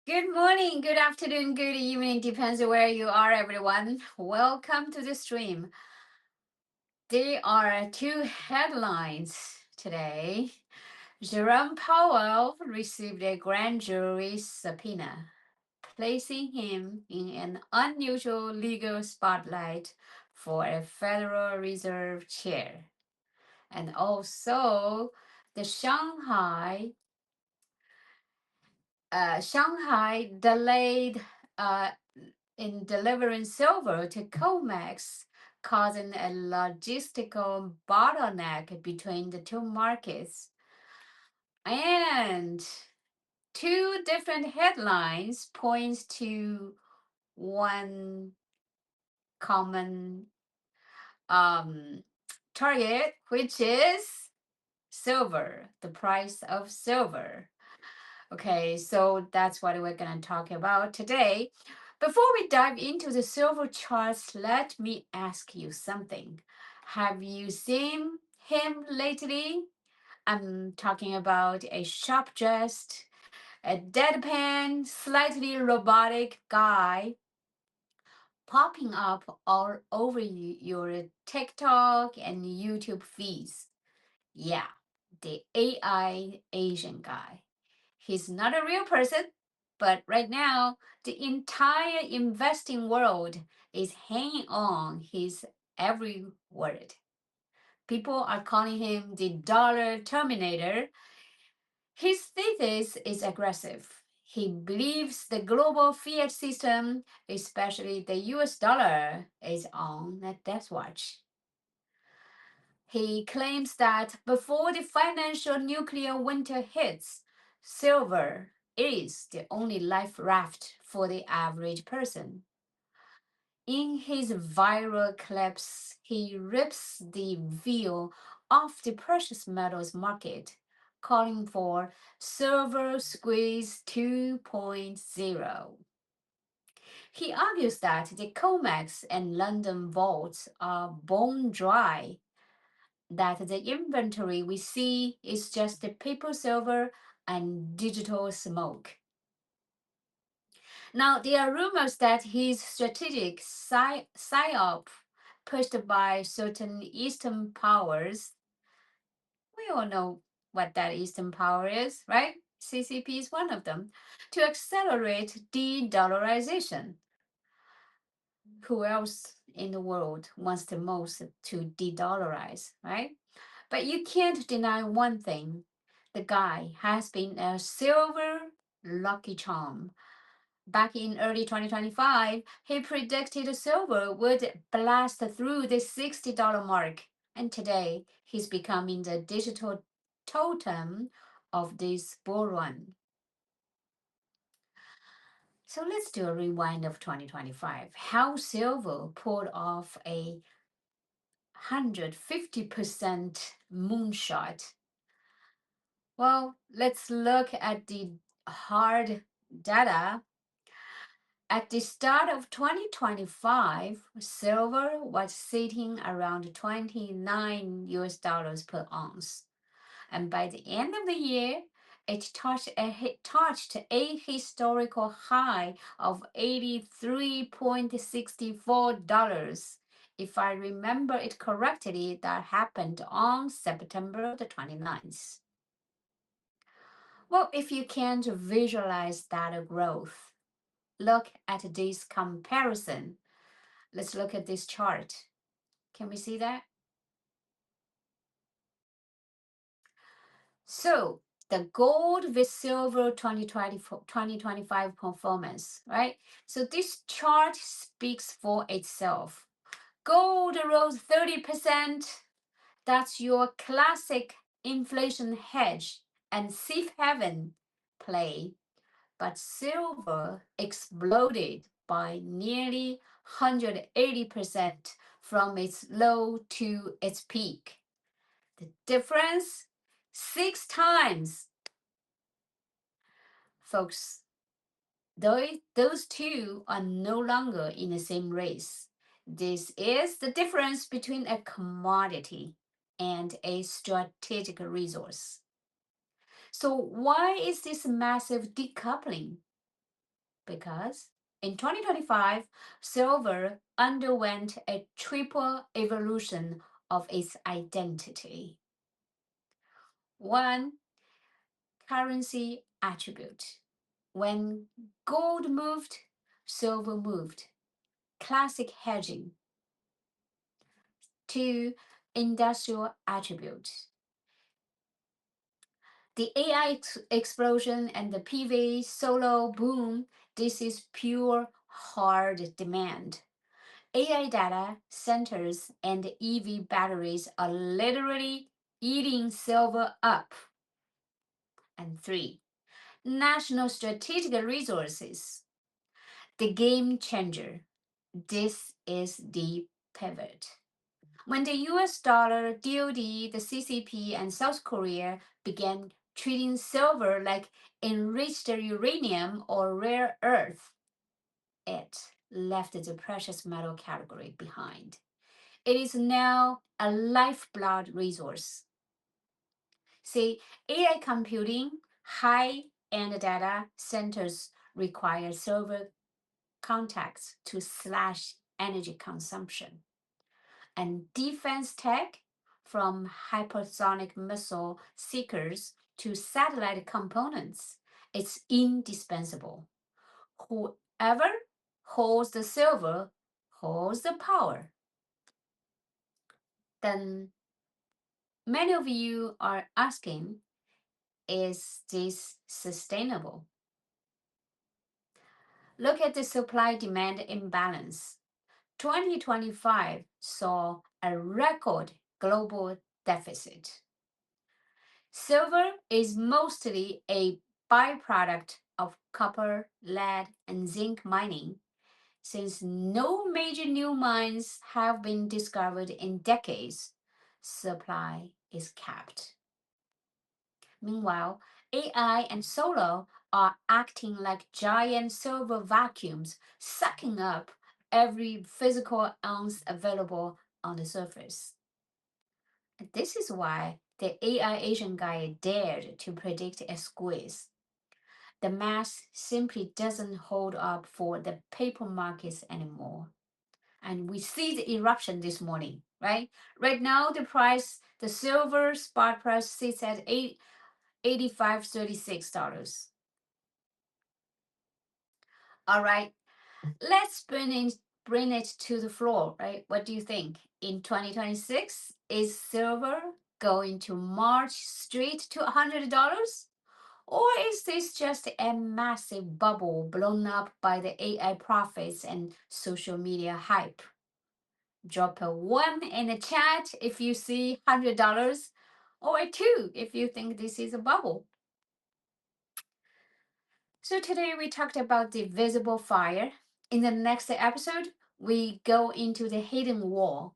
Good morning, good afternoon, good evening, depends on where you are, everyone. Welcome to the stream. There are two headlines today. Jerome Powell received a grand jury subpoena, placing him in an unusual legal spotlight for a Federal Reserve chair. And also, the Shanghai delayed uh, in delivering silver to COMEX, causing a logistical bottleneck between the two markets. And two different headlines points to one common um, target, which is silver, the price of silver. Okay, so that's what we're going to talk about today. Before we dive into the silver charts, let me ask you something. Have you seen him lately? I'm talking about a sharp dressed, a deadpan, slightly robotic guy popping up all over your TikTok and YouTube feeds. Yeah, the AI Asian guy. He's not a real person, but right now, the entire investing world is hanging on his every word. People are calling him the dollar terminator. His thesis is aggressive. He believes the global fiat system, especially the US dollar, is on a death watch. He claims that before the financial nuclear winter hits, silver is the only life raft for the average person. In his viral clips, he rips the veil off the precious metals market, calling for silver squeeze 2.0. He argues that the COMEX and London vaults are bone dry, that the inventory we see is just the paper silver and digital smoke. Now, there are rumors that his strategic psyop pushed by certain Eastern powers, we all know what that Eastern power is, right? CCP is one of them, to accelerate de-dollarization. Who else in the world wants the most to de-dollarize, right? But you can't deny one thing. The guy has been a silver lucky charm. Back in early 2025, he predicted silver would blast through the $60 mark. And today, he's becoming the digital totem of this bull run. So let's do a rewind of 2025. How silver pulled off a 150% moonshot. Well, let's look at the hard data. At the start of 2025, silver was sitting around 29 US dollars per ounce. And by the end of the year, it touched a historical high of $83.64. If I remember it correctly, that happened on September the 29th. Well, if you can't visualize that growth, look at this comparison. Let's look at this chart. Can we see that? So the gold with silver 2025 performance, right? So this chart speaks for itself. Gold rose 30%. That's your classic inflation hedge and safe haven play. But silver exploded by nearly 180% from its low to its peak. The difference? Six times. Folks, those two are no longer in the same race. This is the difference between a commodity and a strategic resource. So, why is this massive decoupling? Because in 2025, silver underwent a triple evolution of its identity. One, currency attribute. When gold moved, silver moved. Classic hedging. Two, industrial attribute. The AI explosion and the PV solo boom, this is pure hard demand. AI data centers and EV batteries are literally eating silver up. And three, national strategic resources. The game changer. This is the pivot. When the US dollar, DoD, the CCP, and South Korea began treating silver like enriched uranium or rare earth, it left the precious metal category behind. It is now a lifeblood resource. See, AI computing, high end data centers require server contacts to slash energy consumption. And defense tech, from hypersonic missile seekers to satellite components, it's indispensable. Whoever holds the silver holds the power. Then many of you are asking, is this sustainable? Look at the supply demand imbalance. 2025 saw a record global deficit. Silver is mostly a byproduct of copper, lead, and zinc mining, since no major new mines have been discovered in decades. Supply is capped. Meanwhile, AI and solar are acting like giant silver vacuums, sucking up every physical ounce available on the surface. This is why the AI Asian guy dared to predict a squeeze. The math simply doesn't hold up for the paper markets anymore. And we see the eruption this morning, right? Right now, the silver spot price sits at $85.36. All right, let's bring it to the floor, right? What do you think? In 2026, is silver going to march straight to $100? Or is this just a massive bubble blown up by the AI profits and social media hype? Drop a one in the chat if you see $100, or a two if you think this is a bubble. So today we talked about the visible fire. In the next episode, we go into the hidden war.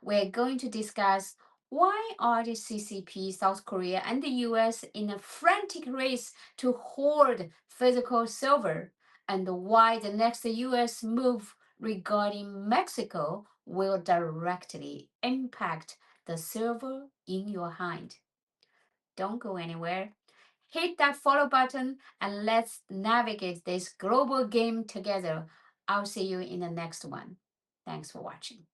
We're going to discuss why are the CCP, South Korea, and the US in a frantic race to hoard physical silver, and why the next US move regarding Mexico will directly impact the silver in your hand. Don't go anywhere. Hit that follow button and let's navigate this global game together. I'll see you in the next one. Thanks for watching.